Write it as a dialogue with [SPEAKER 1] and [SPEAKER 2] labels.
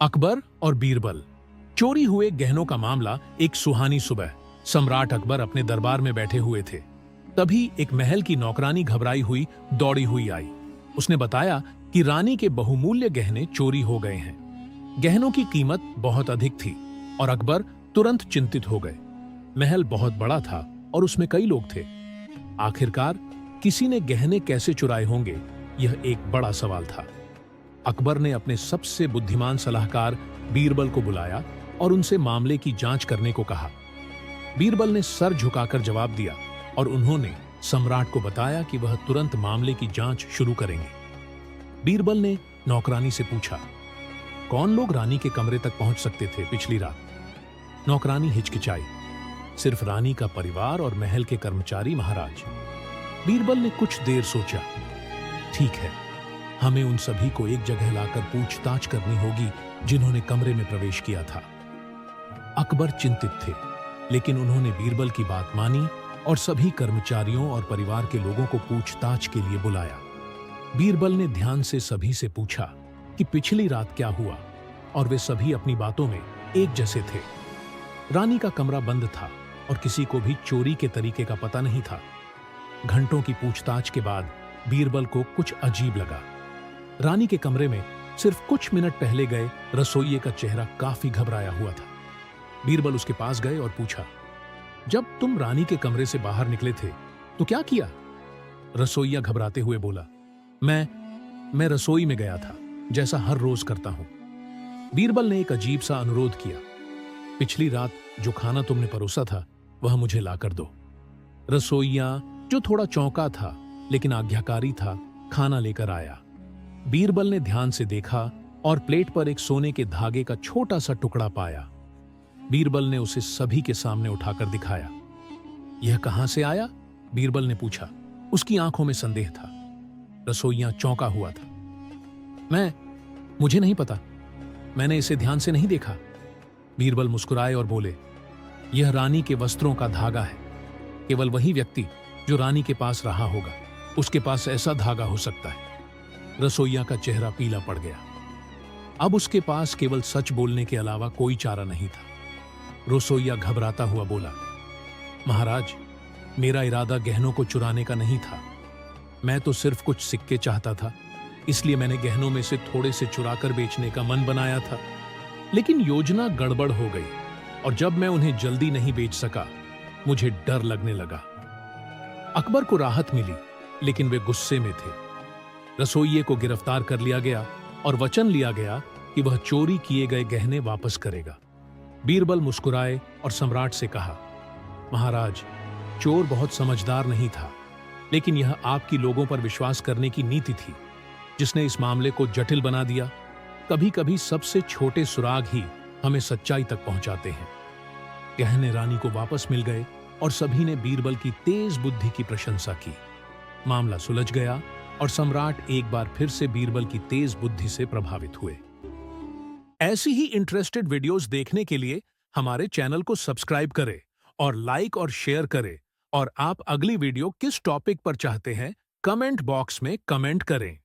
[SPEAKER 1] अकबर और बीरबल। चोरी हुए गहनों का मामला। एक सुहानी सुबह सम्राट अकबर अपने दरबार में बैठे हुए थे। तभी एक महल की नौकरानी घबराई हुई दौड़ी हुई आई। उसने बताया कि रानी के बहुमूल्य गहने चोरी हो गए हैं। गहनों की कीमत बहुत अधिक थी और अकबर तुरंत चिंतित हो गए। महल बहुत बड़ा था और उसमें कई लोग थे। आखिरकार किसी ने गहने कैसे चुराए होंगे, यह एक बड़ा सवाल था। अकबर ने अपने सबसे बुद्धिमान सलाहकार बीरबल को बुलाया और उनसे मामले की जांच करने को कहा। बीरबल ने सर झुकाकर जवाब दिया और उन्होंने सम्राट को बताया कि वह तुरंत मामले की जांच शुरू करेंगे। बीरबल ने नौकरानी से पूछा, कौन लोग रानी के कमरे तक पहुंच सकते थे पिछली रात? नौकरानी हिचकिचाई। सिर्फ रानी का परिवार और महल के कर्मचारी महाराज। बीरबल ने कुछ देर सोचा। ठीक है, हमें उन सभी को एक जगह लाकर पूछताछ करनी होगी जिन्होंने कमरे में प्रवेश किया था। अकबर चिंतित थे, लेकिन उन्होंने बीरबल की बात मानी और सभी कर्मचारियों और परिवार के लोगों को पूछताछ के लिए बुलाया। बीरबल ने ध्यान से सभी से पूछा कि पिछली रात क्या हुआ, और वे सभी अपनी बातों में एक जैसे थे। रानी का कमरा बंद था और किसी को भी चोरी के तरीके का पता नहीं था। घंटों की पूछताछ के बाद बीरबल को कुछ अजीब लगा। रानी के कमरे में सिर्फ कुछ मिनट पहले गए रसोइये का चेहरा काफी घबराया हुआ था। बीरबल उसके पास गए और पूछा, जब तुम रानी के कमरे से बाहर निकले थे तो क्या किया? रसोइया घबराते हुए बोला, मैं रसोई में गया था, जैसा हर रोज करता हूं। बीरबल ने एक अजीब सा अनुरोध किया, पिछली रात जो खाना तुमने परोसा था वह मुझे लाकर दो। रसोइया, जो थोड़ा चौंका था लेकिन आज्ञाकारी था, खाना लेकर आया। बीरबल ने ध्यान से देखा और प्लेट पर एक सोने के धागे का छोटा सा टुकड़ा पाया। बीरबल ने उसे सभी के सामने उठाकर दिखाया। यह कहां से आया? बीरबल ने पूछा। उसकी आंखों में संदेह था। रसोइया चौंका हुआ था। मुझे नहीं पता, मैंने इसे ध्यान से नहीं देखा। बीरबल मुस्कुराए और बोले, यह रानी के वस्त्रों का धागा है। केवल वही व्यक्ति जो रानी के पास रहा होगा, उसके पास ऐसा धागा हो सकता है। रसोइया का चेहरा पीला पड़ गया। अब उसके पास केवल सच बोलने के अलावा कोई चारा नहीं था। रसोइया घबराता हुआ बोला, महाराज, मेरा इरादा गहनों को चुराने का नहीं था। मैं तो सिर्फ कुछ सिक्के चाहता था, इसलिए मैंने गहनों में से थोड़े से चुराकर बेचने का मन बनाया था। लेकिन योजना गड़बड़ हो गई और जब मैं उन्हें जल्दी नहीं बेच सका, मुझे डर लगने लगा। अकबर को राहत मिली, लेकिन वे गुस्से में थे। रसोइये को गिरफ्तार कर लिया गया और वचन लिया गया कि वह चोरी किए गए गहने वापस करेगा। बीरबल मुस्कुराए और सम्राट से कहा, महाराज, चोर बहुत समझदार नहीं था, लेकिन यह आपकी लोगों पर विश्वास करने की नीति थी जिसने इस मामले को जटिल बना दिया। कभी कभी सबसे छोटे सुराग ही हमें सच्चाई तक पहुंचाते हैं। गहने रानी को वापस मिल गए और सभी ने बीरबल की तेज बुद्धि की प्रशंसा की। मामला सुलझ गया और सम्राट एक बार फिर से बीरबल की तेज बुद्धि से प्रभावित हुए। ऐसी ही इंटरेस्टेड वीडियोस देखने के लिए हमारे चैनल को सब्सक्राइब करें और लाइक और शेयर करें। और आप अगली वीडियो किस टॉपिक पर चाहते हैं, कमेंट बॉक्स में कमेंट करें।